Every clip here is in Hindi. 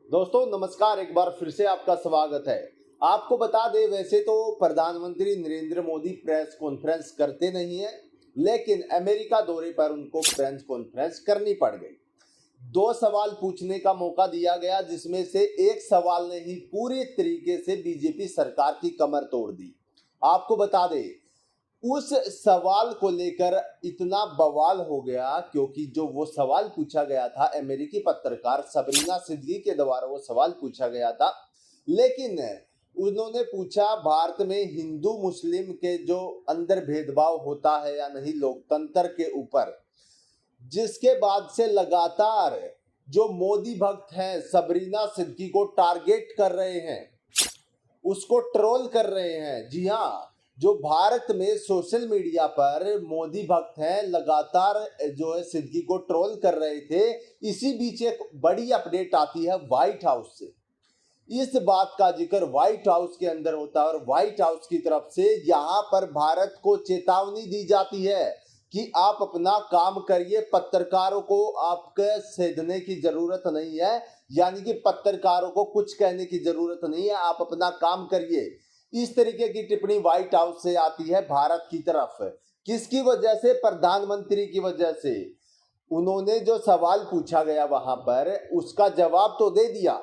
दोस्तों नमस्कार, एक बार फिर से आपका स्वागत है। आपको बता दें, वैसे तो प्रधानमंत्री नरेंद्र मोदी प्रेस कॉन्फ्रेंस करते नहीं है, लेकिन अमेरिका दौरे पर उनको प्रेस कॉन्फ्रेंस करनी पड़ गई। दो सवाल पूछने का मौका दिया गया, जिसमें से एक सवाल ने ही पूरे तरीके से बीजेपी सरकार की कमर तोड़ दी। आपको बता दें, उस सवाल को लेकर इतना बवाल हो गया, क्योंकि जो वो सवाल पूछा गया था, अमेरिकी पत्रकार सबरीना सिद्दीकी के द्वारा वो सवाल पूछा गया था। लेकिन उन्होंने पूछा, भारत में हिंदू मुस्लिम के जो अंदर भेदभाव होता है या नहीं लोकतंत्र के ऊपर, जिसके बाद से लगातार जो मोदी भक्त हैं सबरीना सिद्दीकी को टारगेट कर रहे हैं, उसको ट्रोल कर रहे हैं। जी हाँ, जो भारत में सोशल मीडिया पर मोदी भक्त हैं लगातार जो है सिद्दीकी को ट्रोल कर रहे थे। इसी बीच एक बड़ी अपडेट आती है व्हाइट हाउस से। इस बात का जिक्र व्हाइट हाउस के अंदर होता है और व्हाइट हाउस की तरफ से यहाँ पर भारत को चेतावनी दी जाती है कि आप अपना काम करिए, पत्रकारों को आपके सेधने की जरूरत नहीं है, यानी कि पत्रकारों को कुछ कहने की जरूरत नहीं है, आप अपना काम करिए। इस तरीके की टिप्पणी व्हाइट हाउस से आती है भारत की तरफ। किसकी वजह से? प्रधानमंत्री की वजह से। उन्होंने जो सवाल पूछा गया वहां पर, उसका जवाब तो दे दिया,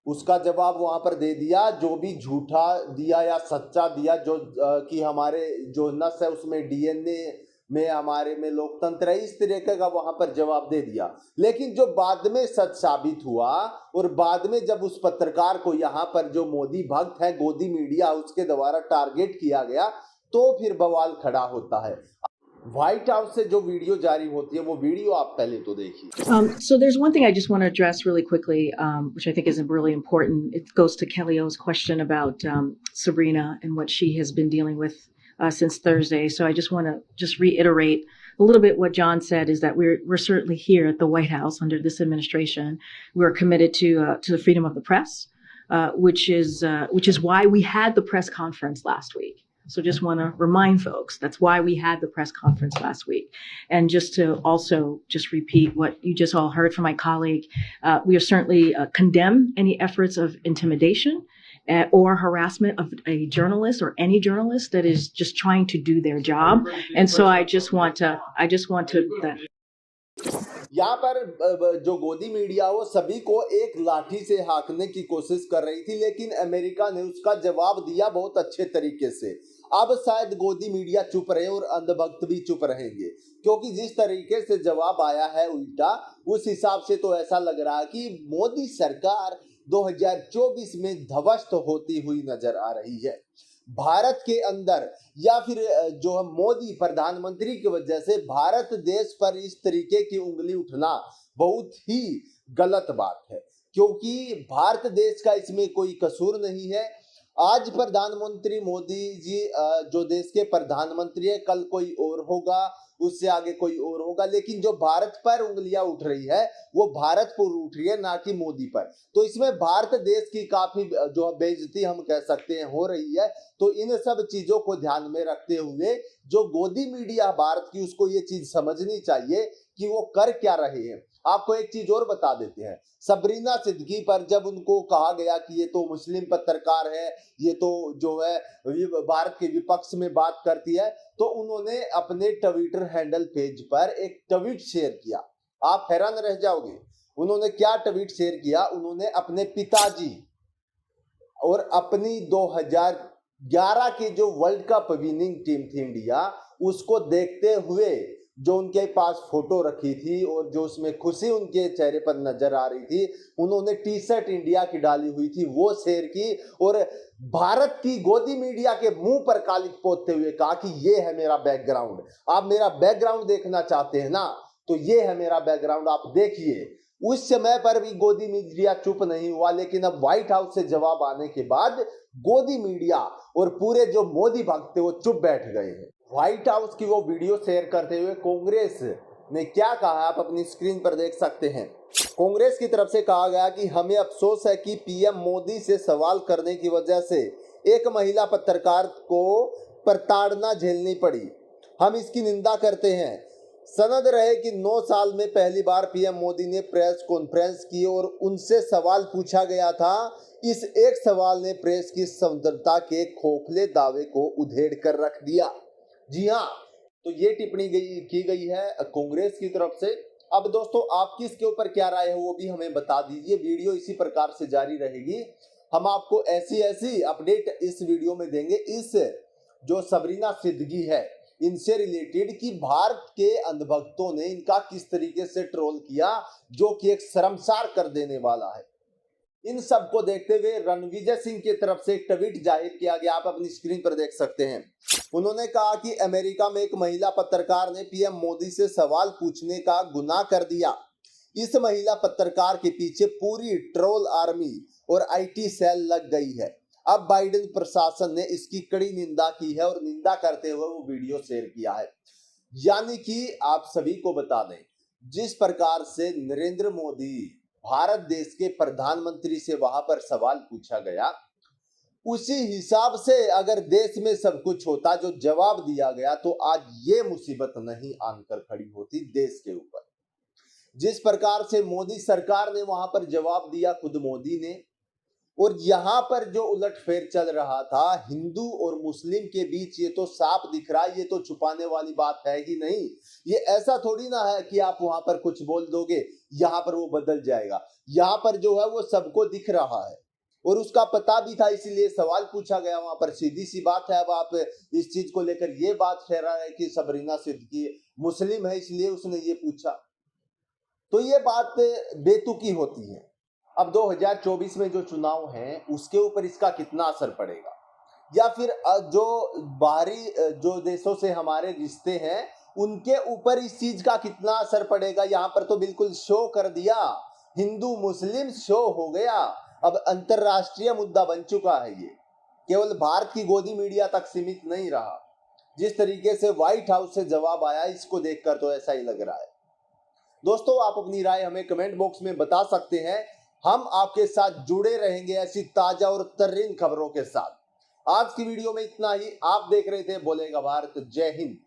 उसका जवाब वहां पर दे दिया। जो भी झूठा दिया या सच्चा दिया, जो कि हमारे जो नस है उसमें डीएनए में हमारे में लोकतंत्र है, इस तरीके का वहां पर जवाब दे दिया। लेकिन जो बाद में सच साबित हुआ और बाद में जब उस पत्रकार को यहाँ पर जो मोदी भक्त है गोदी मीडिया उसके द्वारा टारगेट किया गया, तो फिर बवाल खड़ा होता है। व्हाइट हाउस से जो वीडियो जारी होती है, वो वीडियो आप पहले तो देखिए। So there's one thing I just want to address really quickly, which I think is really important. It goes to Kelly O's question about Sabrina and what she has been dealing with since Thursday. So I just want to reiterate a little bit what John said, is that we're certainly here at the White House under this administration. We're committed to the freedom of the press, which is why we had the press conference last week. So just want to remind folks, that's why we had the press conference last week. And just to also just repeat what you just all heard from my colleague, we are certainly condemn any efforts of intimidation or harassment of a journalist or any journalist that is just trying to do their job. And so I just want to यहाँ पर जो गोदी मीडिया वो सभी को एक लाठी से हाँकने की कोशिश कर रही थी, लेकिन अमेरिका ने उसका जवाब दिया बहुत अच्छे तरीके से। अब शायद गोदी मीडिया चुप रहे और अंधभक्त भी चुप रहेंगे, क्योंकि जिस तरीके से जवाब आया है उल्टा, उस हिसाब से तो ऐसा लग रहा है कि मोदी सरकार 2024 में ध्वस्त होती हुई नजर आ रही है भारत के अंदर। या फिर जो मोदी प्रधानमंत्री की वजह से भारत देश पर इस तरीके की उंगली उठना बहुत ही गलत बात है, क्योंकि भारत देश का इसमें कोई कसूर नहीं है। आज प्रधानमंत्री मोदी जी जो देश के प्रधानमंत्री है, कल कोई और होगा, उससे आगे कोई और होगा, लेकिन जो भारत पर उंगलियां उठ रही है वो भारत पर उठ रही है, ना कि मोदी पर। तो इसमें भारत देश की काफी जो बेइज्जती हम कह सकते हैं हो रही है। तो इन सब चीजों को ध्यान में रखते हुए जो गोदी मीडिया भारत की, उसको ये चीज समझनी चाहिए कि वो कर क्या रहे हैं। आपको एक चीज और बता देते हैं, सबरीना सिद्दीकी पर जब उनको कहा गया कि ये तो मुस्लिम पत्रकार है, ये तो जो है भारत के विपक्ष में बात करती है, तो उन्होंने अपने ट्विटर हैंडल पेज पर एक ट्वीट शेयर किया। आप हैरान रह जाओगे, उन्होंने क्या ट्वीट शेयर किया। उन्होंने अपने पिताजी और अपनी 2011 की जो वर्ल्ड कप विनिंग टीम थी इंडिया, उसको देखते हुए जो उनके पास फोटो रखी थी और जो उसमें खुशी उनके चेहरे पर नजर आ रही थी, उन्होंने टी शर्ट इंडिया की डाली हुई थी, वो शेयर की और भारत की गोदी मीडिया के मुंह पर कालिक पोतते हुए कहा कि ये है मेरा बैकग्राउंड। आप मेरा बैकग्राउंड देखना चाहते हैं ना, तो ये है मेरा बैकग्राउंड, आप देखिए। उस समय पर भी गोदी मीडिया चुप नहीं हुआ, लेकिन अब व्हाइट हाउस से जवाब आने के बाद गोदी मीडिया और पूरे जो मोदी भक्त थे वो चुप बैठ गए हैं। व्हाइट हाउस की वो वीडियो शेयर करते हुए कांग्रेस ने क्या कहा, आप अपनी स्क्रीन पर देख सकते हैं। कांग्रेस की तरफ से कहा गया कि हमें अफसोस है कि पीएम मोदी से सवाल करने की वजह से एक महिला पत्रकार को प्रताड़ना झेलनी पड़ी। हम इसकी निंदा करते हैं। सनद रहे कि 9 साल में पहली बार पीएम मोदी ने प्रेस कॉन्फ्रेंस की और उनसे सवाल पूछा गया था। इस एक सवाल ने प्रेस की स्वतंत्रता के खोखले दावे को उधेड़ कर रख दिया। जी हाँ, तो ये टिप्पणी की गई है कांग्रेस की तरफ से। अब दोस्तों, आपकी इसके ऊपर क्या राय है वो भी हमें बता दीजिए। वीडियो इसी प्रकार से जारी रहेगी, हम आपको ऐसी ऐसी अपडेट इस वीडियो में देंगे। इस जो सबरीना सिद्दीकी है, इनसे रिलेटेड कि भारत के अंधभक्तों ने इनका किस तरीके से ट्रोल किया, जो कि एक शर्मसार कर देने वाला है। इन सब को देखते हुए रणविजय सिंह की तरफ से एक ट्वीट जाहिर किया गया, आप अपनी स्क्रीन पर देख सकते हैं। उन्होंने कहा कि अमेरिका में एक महिला पत्रकार ने पीएम मोदी से सवाल पूछने का गुनाह कर दिया। इस महिला पत्रकार के पीछे पूरी ट्रोल आर्मी और आईटी सेल लग गई है। अब बाइडेन प्रशासन ने इसकी कड़ी निंदा की है और निंदा करते हुए वो वीडियो शेयर किया है। यानी कि आप सभी को बता दें, जिस प्रकार से नरेंद्र मोदी भारत देश के प्रधानमंत्री से वहां पर सवाल पूछा गया, उसी हिसाब से अगर देश में सब कुछ होता, जो जवाब दिया गया, तो आज ये मुसीबत नहीं आनकर खड़ी होती देश के ऊपर। जिस प्रकार से मोदी सरकार ने वहां पर जवाब दिया, खुद मोदी ने, और यहां पर जो उलटफेर चल रहा था हिंदू और मुस्लिम के बीच, ये तो साफ दिख रहा है, ये तो छुपाने वाली बात है ही नहीं। ये ऐसा थोड़ी ना है कि आप वहां पर कुछ बोल दोगे यहां पर वो बदल जाएगा। यहां पर जो है वो सबको दिख रहा है और उसका पता भी था, इसीलिए सवाल पूछा गया वहां पर। सीधी सी बात है। अब आप इस चीज को लेकर ये बात ठहरा है कि सबरीना सिद्दीकी मुस्लिम है इसलिए उसने ये पूछा, तो ये बात बेतुकी होती है। अब 2024 में जो चुनाव हैं उसके ऊपर इसका कितना असर पड़ेगा, या फिर जो बाहरी जो देशों से हमारे रिश्ते हैं उनके ऊपर इस चीज का कितना असर पड़ेगा। यहाँ पर तो बिल्कुल शो कर दिया, हिंदू मुस्लिम शो हो गया। अब अंतरराष्ट्रीय मुद्दा बन चुका है, ये केवल भारत की गोदी मीडिया तक सीमित नहीं रहा। जिस तरीके से व्हाइट हाउस से जवाब आया, इसको देखकर तो ऐसा ही लग रहा है। दोस्तों, आप अपनी राय हमें कमेंट बॉक्स में बता सकते हैं। हम आपके साथ जुड़े रहेंगे ऐसी ताजा और तर्रीन खबरों के साथ। आज की वीडियो में इतना ही। आप देख रहे थे बोलेगा भारत। जय हिंद।